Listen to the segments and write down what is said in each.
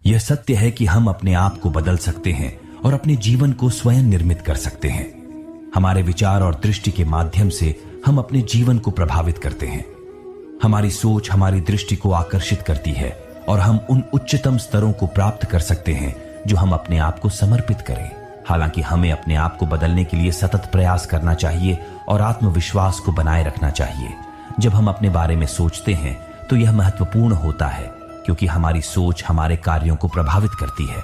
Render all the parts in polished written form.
यह सत्य है कि हम अपने आप को बदल सकते हैं और अपने जीवन को स्वयं निर्मित कर सकते हैं। हमारे विचार और दृष्टि के माध्यम से हम अपने जीवन को प्रभावित करते हैं। हमारी सोच हमारी दृष्टि को आकर्षित करती है और हम उन उच्चतम स्तरों को प्राप्त कर सकते हैं जो हम अपने आप को समर्पित करें। हालांकि हमें अपने आप को बदलने के लिए सतत प्रयास करना चाहिए और आत्मविश्वास को बनाए रखना चाहिए। जब हम अपने बारे में सोचते हैं तो यह महत्वपूर्ण होता है क्योंकि हमारी सोच हमारे कार्यों को प्रभावित करती है।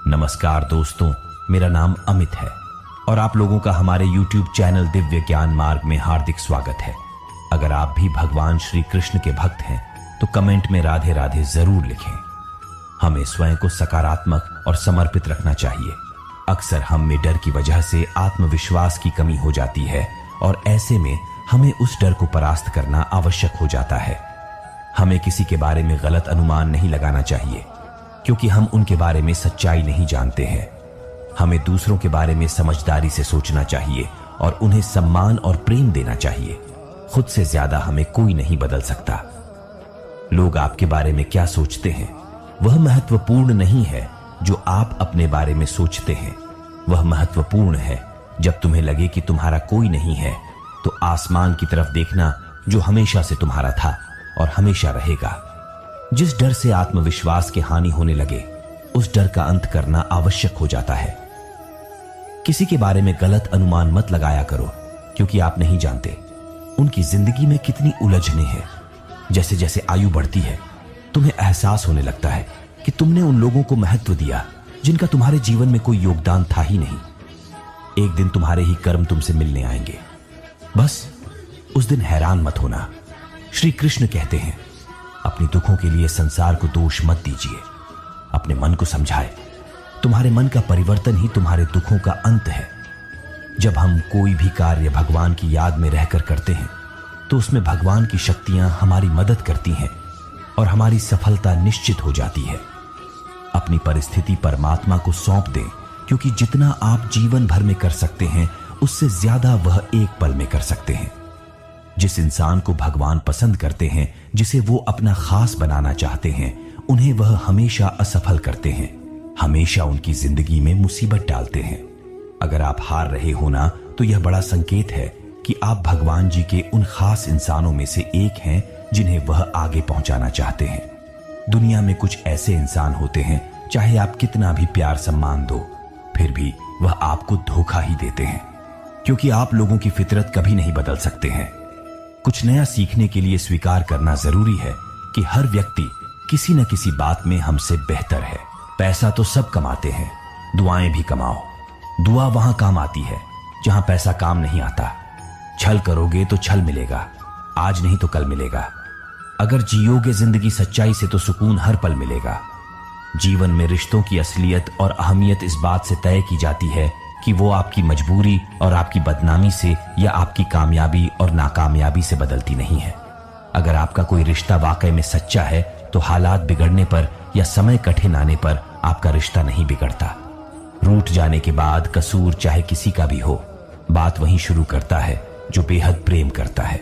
नमस्कार दोस्तों, मेरा नाम अमित है और आप लोगों का हमारे YouTube चैनल दिव्य ज्ञान मार्ग में हार्दिक स्वागत है। अगर आप भी भगवान श्री कृष्ण के भक्त हैं तो कमेंट में राधे राधे जरूर लिखें। हमें स्वयं को सकारात्मक और समर्पित रखना चाहिए। अक्सर हम में डर की वजह से आत्मविश्वास की कमी हो जाती है और ऐसे में हमें उस डर को परास्त करना आवश्यक हो जाता है। हमें किसी के बारे में गलत अनुमान नहीं लगाना चाहिए क्योंकि हम उनके बारे में सच्चाई नहीं जानते हैं। हमें दूसरों के बारे में समझदारी से सोचना चाहिए और उन्हें सम्मान और प्रेम देना चाहिए। खुद से ज्यादा हमें कोई नहीं बदल सकता। लोग आपके बारे में क्या सोचते हैं वह महत्वपूर्ण नहीं है, जो आप अपने बारे में सोचते हैं वह महत्वपूर्ण है। जब तुम्हें लगे कि तुम्हारा कोई नहीं है तो आसमान की तरफ देखना जो हमेशा से तुम्हारा था और हमेशा रहेगा। जिस डर से आत्मविश्वास की हानि होने लगे उस डर का अंत करना आवश्यक हो जाता है। किसी के बारे में गलत अनुमान मत लगाया करो क्योंकि आप नहीं जानते उनकी जिंदगी में कितनी उलझने हैं। जैसे जैसे आयु बढ़ती है तुम्हें एहसास होने लगता है कि तुमने उन लोगों को महत्व दिया जिनका तुम्हारे जीवन में कोई योगदान था ही नहीं। एक दिन तुम्हारे ही कर्म तुमसे मिलने आएंगे। बस उस दिन हैरान मत होना। श्री कृष्ण कहते हैं, अपने दुखों के लिए संसार को दोष मत दीजिए, अपने मन को समझाए। तुम्हारे मन का परिवर्तन ही तुम्हारे दुखों का अंत है। जब हम कोई भी कार्य भगवान की याद में रहकर करते हैं तो उसमें भगवान की शक्तियां हमारी मदद करती हैं और हमारी सफलता निश्चित हो जाती है। अपनी परिस्थिति परमात्मा को सौंप दें क्योंकि जितना आप जीवन भर में कर सकते हैं उससे ज्यादा वह एक पल में कर सकते हैं। जिस इंसान को भगवान पसंद करते हैं, जिसे वो अपना खास बनाना चाहते हैं, उन्हें वह हमेशा असफल करते हैं, हमेशा उनकी जिंदगी में मुसीबत डालते हैं। अगर आप हार रहे हो ना तो यह बड़ा संकेत है कि आप भगवान जी के उन खास इंसानों में से एक हैं जिन्हें वह आगे पहुंचाना चाहते हैं। दुनिया में कुछ ऐसे इंसान होते हैं चाहे आप कितना भी प्यार सम्मान दो फिर भी वह आपको धोखा ही देते हैं क्योंकि आप लोगों की फितरत कभी नहीं बदल सकते हैं। कुछ नया सीखने के लिए स्वीकार करना जरूरी है कि हर व्यक्ति किसी न किसी बात में हमसे बेहतर है। पैसा तो सब कमाते हैं, दुआएं भी कमाओ। दुआ वहां काम आती है जहां पैसा काम नहीं आता। छल करोगे तो छल मिलेगा, आज नहीं तो कल मिलेगा। अगर जियोगे जिंदगी सच्चाई से तो सुकून हर पल मिलेगा। जीवन में रिश्तों की असलियत और अहमियत इस बात से तय की जाती है कि वो आपकी मजबूरी और आपकी बदनामी से या आपकी कामयाबी और नाकामयाबी से बदलती नहीं है। अगर आपका कोई रिश्ता वाकई में सच्चा है तो हालात बिगड़ने पर या समय कठिन आने पर आपका रिश्ता नहीं बिगड़ता। रूठ जाने के बाद कसूर चाहे किसी का भी हो, बात वहीं शुरू करता है जो बेहद प्रेम करता है।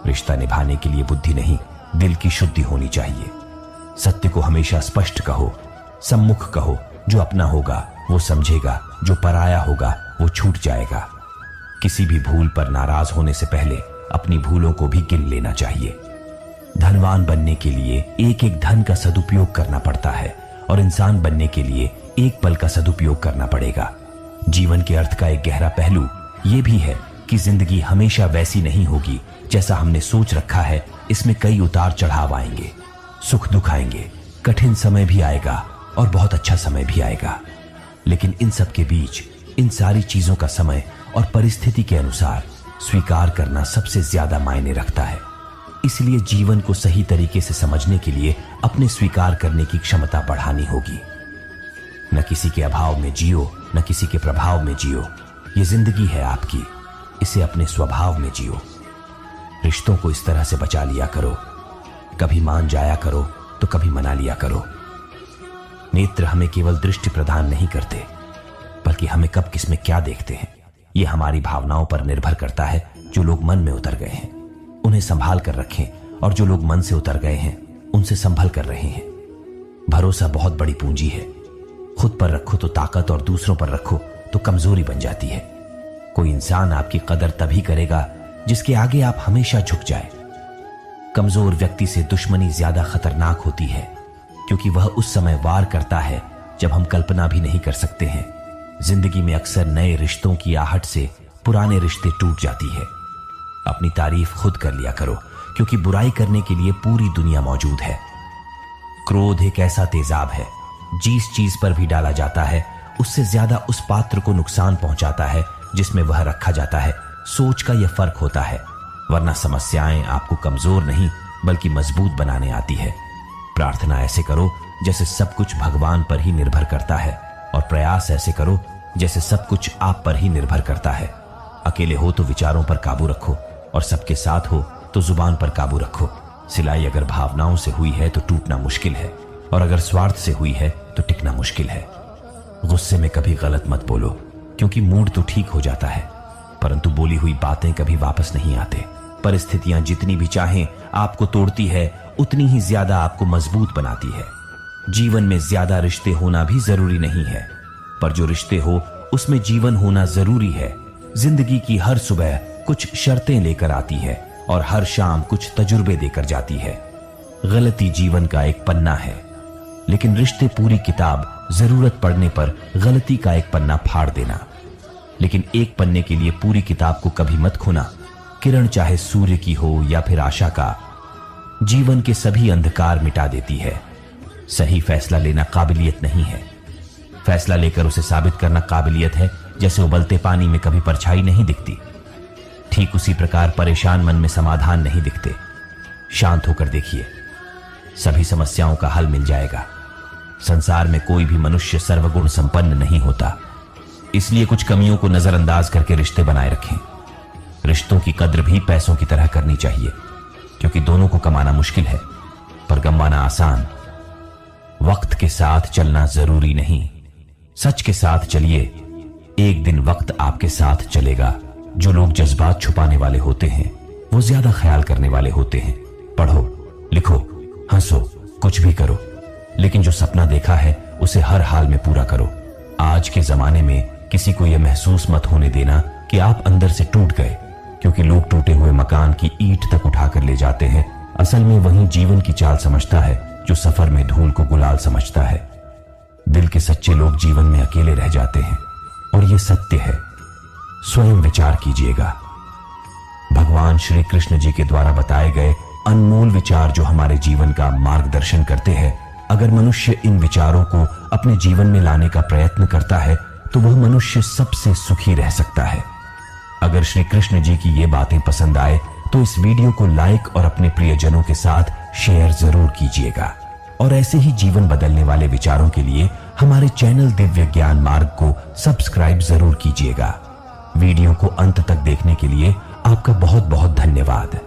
रिश्ता निभाने के लिए बुद्धि नहीं, दिल की शुद्धि होनी चाहिए। सत्य को हमेशा स्पष्ट कहो, सम्मुख कहो। जो अपना होगा वो समझेगा, जो पराया होगा वो छूट जाएगा। किसी भी भूल पर नाराज होने से पहले अपनी भूलों को भी गिन लेना चाहिए। धनवान बनने के लिए एक एक धन का सदुपयोग करना पड़ता है और इंसान बनने के लिए एक पल का सदुपयोग करना पड़ेगा। जीवन के अर्थ का एक गहरा पहलू ये भी है कि जिंदगी हमेशा वैसी नहीं होगी जैसा हमने सोच रखा है। इसमें कई उतार चढ़ाव आएंगे, सुख दुख आएंगे, कठिन समय भी आएगा और बहुत अच्छा समय भी आएगा। लेकिन इन सब के बीच इन सारी चीजों का समय और परिस्थिति के अनुसार स्वीकार करना सबसे ज्यादा मायने रखता है। इसलिए जीवन को सही तरीके से समझने के लिए अपने स्वीकार करने की क्षमता बढ़ानी होगी। न किसी के अभाव में जियो, न किसी के प्रभाव में जियो। ये जिंदगी है आपकी, इसे अपने स्वभाव में जियो। रिश्तों को इस तरह से बचा लिया करो, कभी मान जाया करो तो कभी मना लिया करो। नेत्र हमें केवल दृष्टि प्रदान नहीं करते बल्कि हमें कब किसमें क्या देखते हैं यह हमारी भावनाओं पर निर्भर करता है। जो लोग मन में उतर गए हैं उन्हें संभाल कर रखें और जो लोग मन से उतर गए हैं उनसे संभल कर रहे हैं। भरोसा बहुत बड़ी पूंजी है। खुद पर रखो तो ताकत और दूसरों पर रखो तो कमजोरी बन जाती है। कोई इंसान आपकी कदर तभी करेगा जिसके आगे आप हमेशा झुक जाए। कमजोर व्यक्ति से दुश्मनी ज्यादा खतरनाक होती है, क्योंकि वह उस समय वार करता है जब हम कल्पना भी नहीं कर सकते हैं। जिंदगी में अक्सर नए रिश्तों की आहट से पुराने रिश्ते टूट जाती है। अपनी तारीफ खुद कर लिया करो, क्योंकि बुराई करने के लिए पूरी दुनिया मौजूद है। क्रोध एक ऐसा तेजाब है, जिस चीज पर भी डाला जाता है उससे ज्यादा उस पात्र को नुकसान पहुंचाता है जिसमें वह रखा जाता है। सोच का यह फर्क होता है, वरना समस्याएं आपको कमजोर नहीं बल्कि मजबूत बनाने आती है। प्रार्थना ऐसे करो जैसे सब कुछ भगवान पर ही निर्भर करता है, और प्रयास ऐसे करो जैसे सब कुछ आप पर ही निर्भर करता है। अकेले हो तो विचारों पर काबू रखो, और सबके साथ हो तो जुबान पर काबू रखो। सिलाई अगर भावनाओं से हुई है तो टूटना मुश्किल है, और अगर स्वार्थ से हुई है तो टिकना मुश्किल है। गुस्से में कभी गलत मत बोलो, क्योंकि मूड तो ठीक हो जाता है, परंतु बोली हुई बातें कभी वापस नहीं आते। परिस्थितियां जितनी भी चाहें आपको तोड़ती है, उतनी ही ज्यादा आपको मजबूत बनाती है। जीवन में ज्यादा रिश्ते होना भी जरूरी नहीं है, पर जो रिश्ते हो उसमें जीवन होना जरूरी है। जिंदगी की हर सुबह कुछ शर्तें लेकर आती है, और हर शाम कुछ तजुर्बे देकर जाती है। गलती जीवन का एक पन्ना है, लेकिन रिश्ते पूरी किताब। जरूरत पड़ने पर गलती का एक पन्ना फाड़ देना, लेकिन एक पन्ने के लिए पूरी किताब को कभी मत खोना। किरण चाहे सूर्य की हो या फिर आशा का, जीवन के सभी अंधकार मिटा देती है। सही फैसला लेना काबिलियत नहीं है, फैसला लेकर उसे साबित करना काबिलियत है। जैसे उबलते पानी में कभी परछाई नहीं दिखती, ठीक उसी प्रकार परेशान मन में समाधान नहीं दिखते। शांत होकर देखिए, सभी समस्याओं का हल मिल जाएगा। संसार में कोई भी मनुष्य सर्वगुण संपन्न नहीं होता, इसलिए कुछ कमियों को नजरअंदाज करके रिश्ते बनाए रखें। रिश्तों की कद्र भी पैसों की तरह करनी चाहिए, क्योंकि दोनों को कमाना मुश्किल है पर गंवाना आसान। वक्त के साथ चलना जरूरी नहीं, सच के साथ चलिए। एक दिन वक्त आपके साथ चलेगा। जो लोग जज्बात छुपाने वाले होते हैं वो ज्यादा ख्याल करने वाले होते हैं। पढ़ो, लिखो, हंसो, कुछ भी करो, लेकिन जो सपना देखा है उसे हर हाल में पूरा करो। आज के जमाने में किसी को यह महसूस मत होने देना कि आप अंदर से टूट गए, क्योंकि लोग टूटे हुए मकान की ईंट तक उठाकर ले जाते हैं। असल में वही जीवन की चाल समझता है जो सफर में धूल को गुलाल समझता है। दिल के सच्चे लोग जीवन में अकेले रह जाते हैं, और यह सत्य है। स्वयं विचार कीजिएगा। भगवान श्री कृष्ण जी के द्वारा बताए गए अनमोल विचार जो हमारे जीवन का मार्गदर्शन करते हैं, अगर मनुष्य इन विचारों को अपने जीवन में लाने का प्रयत्न करता है तो वह मनुष्य सबसे सुखी रह सकता है। अगर श्री कृष्ण जी की ये बातें पसंद आए तो इस वीडियो को लाइक और अपने प्रियजनों के साथ शेयर जरूर कीजिएगा। और ऐसे ही जीवन बदलने वाले विचारों के लिए हमारे चैनल दिव्य ज्ञान मार्ग को सब्सक्राइब जरूर कीजिएगा। वीडियो को अंत तक देखने के लिए आपका बहुत बहुत धन्यवाद।